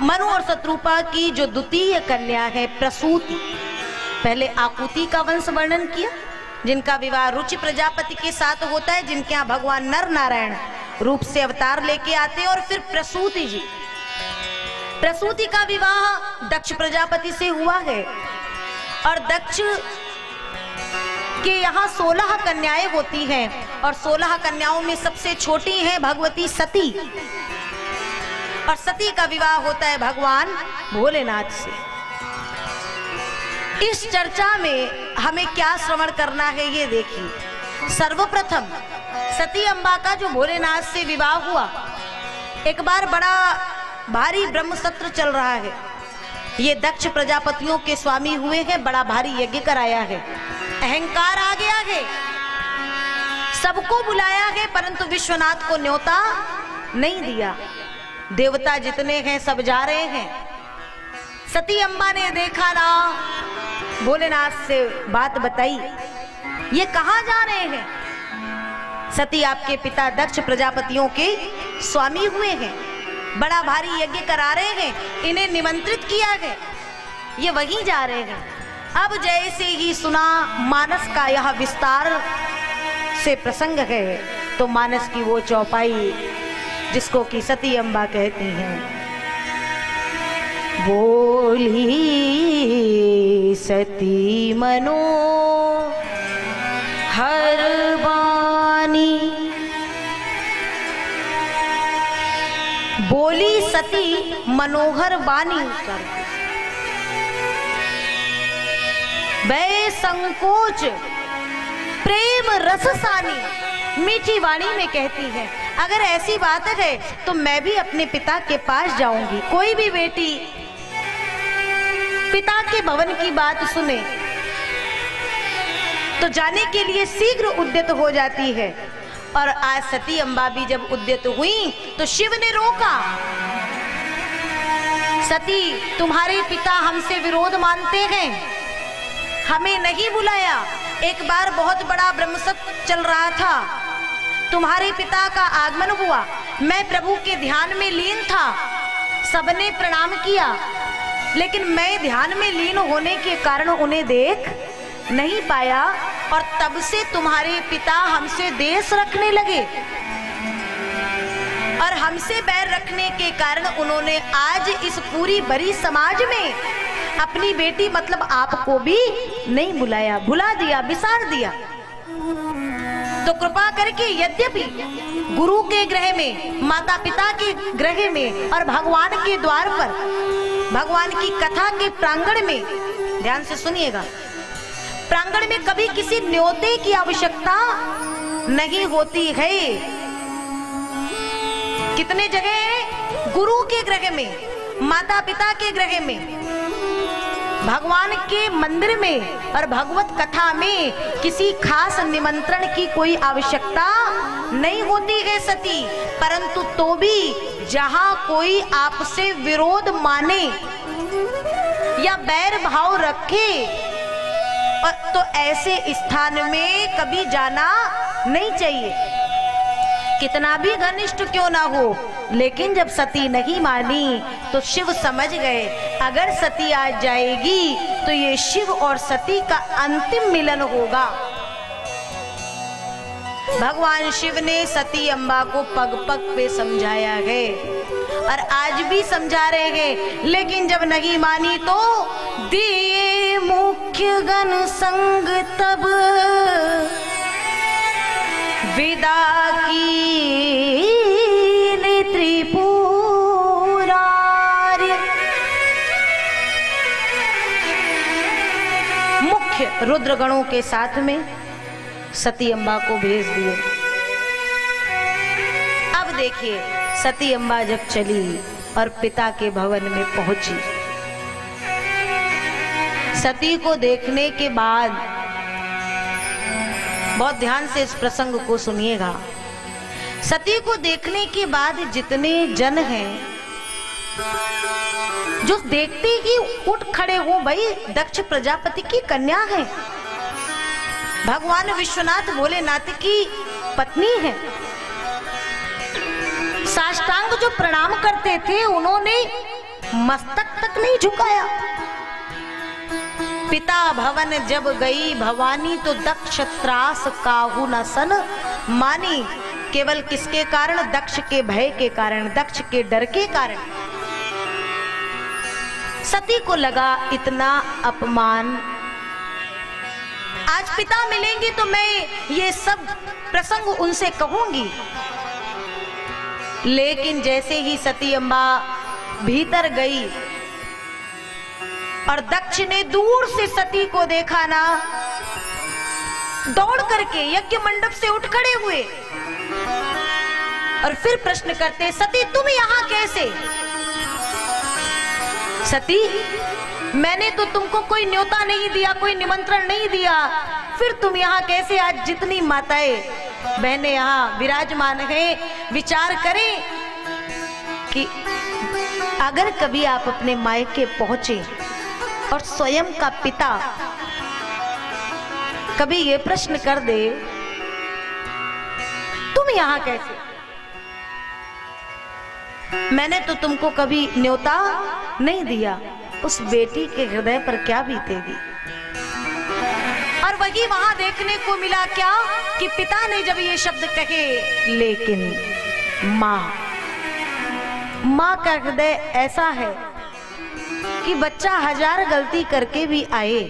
मनु और शत्रुपा की जो द्वितीय कन्या है प्रसूति, पहले आकुति का वंश वर्णन किया, जिनका विवाह रुचि प्रजापति के साथ होता है, जिनके यहाँ भगवान नर नारायण रूप से अवतार लेके आते हैं। और फिर प्रसूति जी, प्रसूति का विवाह दक्ष प्रजापति से हुआ है। और दक्ष के यहाँ 16 कन्याएं होती हैं और 16 कन्याओं में सबसे छोटी है भगवती सती। और सती का विवाह होता है भगवान भोलेनाथ से। इस चर्चा में हमें क्या श्रवण करना है ये देखिए। सर्वप्रथम सती अम्बा का जो भोलेनाथ से विवाह हुआ, एक बार बड़ा भारी ब्रह्मसत्र चल रहा है। ये दक्ष प्रजापतियों के स्वामी हुए हैं, बड़ा भारी यज्ञ कराया है, अहंकार आ गया है, सबको बुलाया है, परंतु विश्वनाथ को न्योता नहीं दिया। देवता जितने हैं सब जा रहे हैं। सती अम्बा ने देखा ना, भोलेनाथ से बात बताई, ये कहाँ जा रहे हैं? सती आपके पिता दक्ष प्रजापतियों के स्वामी हुए हैं, बड़ा भारी यज्ञ करा रहे हैं, इन्हें निमंत्रित किया है, ये वहीं जा रहे हैं। अब जैसे ही सुना मानस का यह विस्तार से प्रसंग है, तो मानस की वो चौपाई जिसको कि सती अम्बा कहती हैं, बोली सती मनो हर बानी, बोली सती मनोहर बानी कर, वे संकोच प्रेम रससानी, मीठी वाणी में कहती है, अगर ऐसी बात है तो मैं भी अपने पिता के पास जाऊंगी। कोई भी बेटी पिता के भवन की बात सुने तो जाने के लिए शीघ्र उद्यत हो जाती है। और आज सती अम्बा भी जब उद्यत हुई तो शिव ने रोका, सती तुम्हारे पिता हमसे विरोध मानते हैं, हमें नहीं बुलाया। एक बार बहुत बड़ा ब्रह्मसत्र चल रहा था, तुम्हारे पिता का आगमन हुआ, मैं प्रभु के ध्यान में लीन था, सबने प्रणाम किया, लेकिन मैं ध्यान में लीन होने के कारण उन्हें देख नहीं पाया, और तब से तुम्हारे पिता हमसे देश रखने लगे, और हमसे बैर रखने के कारण उन्होंने आज इस पूरी बड़ी समाज में अपनी बेटी मतलब आपको भी नहीं बुलाया, भुला दिया, बिसार दिया। तो कृपा करके यद्यपि गुरु के गृह में, माता पिता के गृह में और भगवान के द्वार पर, भगवान की कथा के प्रांगण में, ध्यान से सुनिएगा, प्रांगण में कभी किसी न्योते की आवश्यकता नहीं होती है। कितने जगह गुरु के गृह में, माता पिता के गृह में, भगवान के मंदिर में और भगवत कथा में किसी खास निमंत्रण की कोई आवश्यकता नहीं होती है सती, परंतु तो भी जहां कोई आपसे विरोध माने या बैर भाव रखे, और तो ऐसे स्थान में कभी जाना नहीं चाहिए, कितना भी घनिष्ठ क्यों ना हो। लेकिन जब सती नहीं मानी तो शिव समझ गए, अगर सती आ जाएगी तो ये शिव और सती का अंतिम मिलन होगा। भगवान शिव ने सती अम्बा को पग पग पे समझाया है और आज भी समझा रहे हैं, लेकिन जब नहीं मानी तो दिए मुख्य गण संग तब विदा की त्रिपुरार्य। मुख्य रुद्रगणों के साथ में सती अम्बा को भेज दिए। अब देखिए, सती अम्बा जब चली और पिता के भवन में पहुंची, सती को देखने के बाद, बहुत ध्यान से इस प्रसंग को सुनिएगा, सती को देखने के बाद जितने जन हैं जो देखते ही उठ खड़े हो, भाई दक्ष प्रजापति की कन्या है, भगवान विश्वनाथ भोलेनाथ की पत्नी है। साष्टांग जो प्रणाम करते थे, उन्होंने मस्तक तक नहीं झुकाया। पिता भवन जब गई भवानी तो दक्ष त्रास काहू न सन मानी। केवल किसके कारण? दक्ष के भय के कारण, दक्ष के डर के कारण। सती को लगा इतना अपमान, आज पिता मिलेंगे तो मैं ये सब प्रसंग उनसे कहूंगी। लेकिन जैसे ही सती अम्बा भीतर गई और दक्ष ने दूर से सती को देखा ना, दौड़ करके यज्ञ मंडप से उठ खड़े हुए और फिर प्रश्न करते, सती तुम यहां कैसे? सती, मैंने तो तुमको कोई न्योता नहीं दिया, कोई निमंत्रण नहीं दिया, फिर तुम यहाँ कैसे? आज जितनी माताएं बहनें यहाँ विराजमान हैं, विचार करें कि अगर कभी आप अपने मायके पहुंचे और स्वयं का पिता कभी ये प्रश्न कर दे, तुम यहाँ कैसे? मैंने तो तुमको कभी न्योता नहीं दिया, उस बेटी के हृदय पर क्या बीतेगी? और वही वहां देखने को मिला क्या कि पिता ने जब ये शब्द कहे, लेकिन माँ का हृदय ऐसा है कि बच्चा हजार गलती करके भी आए,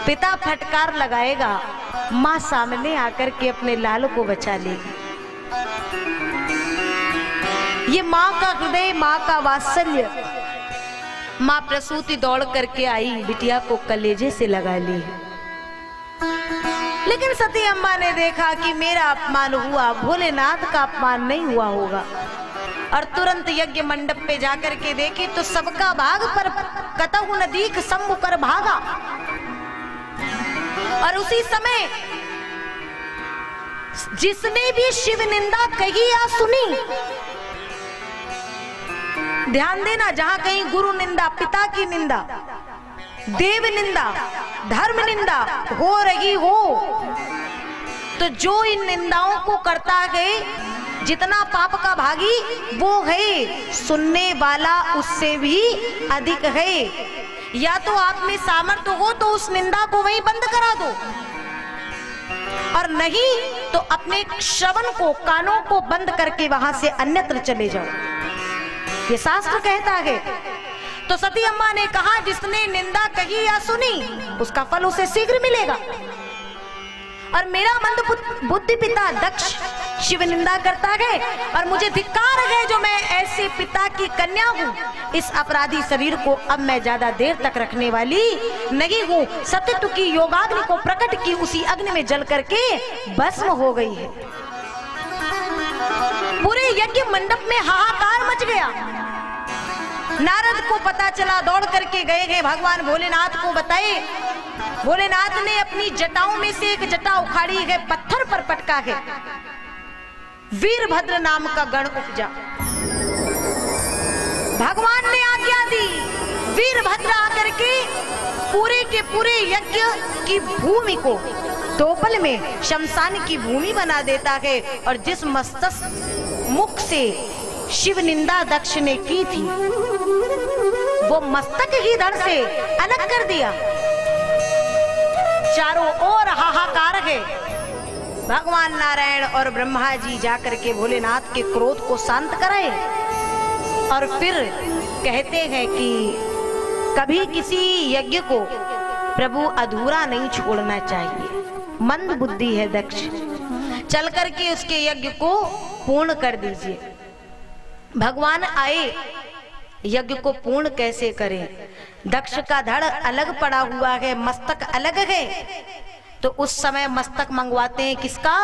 पिता फटकार लगाएगा, माँ सामने आकर के अपने लाल को बचा लेगी। ये माँ का हृदय, माँ का वात्सल्य। माँ प्रसूति दौड़ करके आई, बिटिया को कलेजे से लगा ली। लेकिन सती अम्बा ने देखा कि मेरा अपमान हुआ, भोलेनाथ का अपमान नहीं हुआ होगा, और तुरंत यज्ञ मंडप पे जाकर के देखी तो सबका भाग पर कतहु न दीख शंभु कर भागा। और उसी समय जिसने भी शिव निंदा कही या सुनी, ध्यान देना, जहां कहीं गुरु निंदा, पिता की निंदा, देव निंदा, धर्म निंदा हो रही हो, तो जो इन निंदाओं को करता है, जितना पाप का भागी वो है, सुनने वाला उससे भी अधिक है। या तो आप में सामर्थ्य हो तो उस निंदा को वहीं बंद करा दो, और नहीं तो अपने श्रवण को, कानों को बंद करके वहां से अन्यत्र चले जाओ, ये शास्त्र कहता है। तो सती अम्मा ने कहा, जिसने निंदा कही या सुनी उसका फल उसे शीघ्र मिलेगा। और मेरा मंद बुद्धि पिता दक्ष शिव निंदा करता है, और मुझे धिक्कार है जो मैं ऐसे पिता की कन्या हूँ। इस अपराधी शरीर को अब मैं ज्यादा देर तक रखने वाली नहीं हूँ। सतित्व की योगाग्नि को प्रकट की, उसी अग्नि में जल करके भस्म हो गई है। पूरे यज्ञ मंडप में हाहाकार मच गया। नारद को पता चला, दौड़ करके गए हैं, भगवान भोलेनाथ को बताए। भोलेनाथ ने अपनी जटाओं में से एक जटा उखाड़ी है, पत्थर पर पटका है, वीरभद्र नाम का गण उपजा। भगवान ने आज्ञा दी, वीरभद्र आकर के पूरे के पूरे यज्ञ की भूमि को दो पल में शमशान की भूमि बना देता है। और जिस मस्तक मुख से शिव निंदा दक्ष ने की थी, वो मस्तक ही धड़ से अलग कर दिया। चारों ओर हाहाकार है। भगवान नारायण और ब्रह्मा जी जाकर के भोलेनाथ के क्रोध को शांत कराए, और फिर कहते हैं कि कभी किसी यज्ञ को प्रभु अधूरा नहीं छोड़ना चाहिए। मंद बुद्धि है दक्ष, चल करके उसके यज्ञ को पूर्ण कर दीजिए। भगवान आए, यज्ञ को पूर्ण कैसे करें? दक्ष का धड़ अलग पड़ा हुआ है, मस्तक अलग है, तो उस समय मस्तक मंगवाते हैं किसका?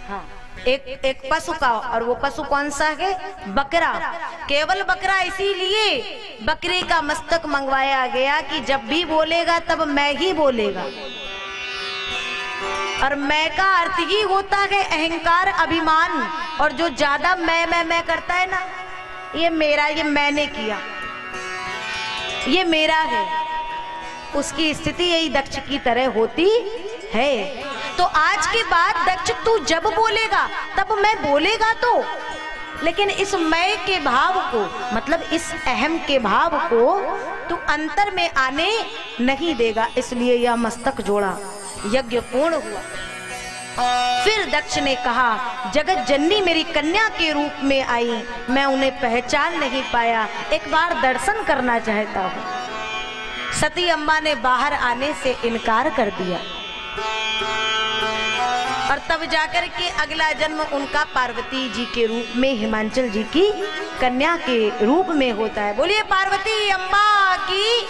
हाँ, एक पशु का। और वो पशु कौन सा है? बकरा। केवल बकरा इसीलिए बकरे का मस्तक मंगवाया गया कि जब भी बोलेगा तब मैं ही बोलेगा। और मैं का अर्थ ही होता है अहंकार, अभिमान। और जो ज्यादा मैं करता है ना, ये मेरा, ये मैंने किया, ये मेरा है, उसकी स्थिति यही दक्ष की तरह होती है। तो आज के बाद दक्ष तू जब बोलेगा तब मैं बोलेगा तो, लेकिन इस मैं के भाव को, मतलब इस अहम के भाव को तू अंतर में आने नहीं देगा, इसलिए यह मस्तक जोड़ा, यज्ञ पूर्ण हुआ। फिर दक्ष ने कहा, जगत जननी मेरी कन्या के रूप में आई, मैं उन्हें पहचान नहीं पाया, एक बार दर्शन करना चाहता हूँ। सती अम्बा ने बाहर आने से इनकार कर दिया और तब जाकर के अगला जन्म उनका पार्वती जी के रूप में, हिमांचल जी की कन्या के रूप में होता है। बोलिए पार्वती अम्बा की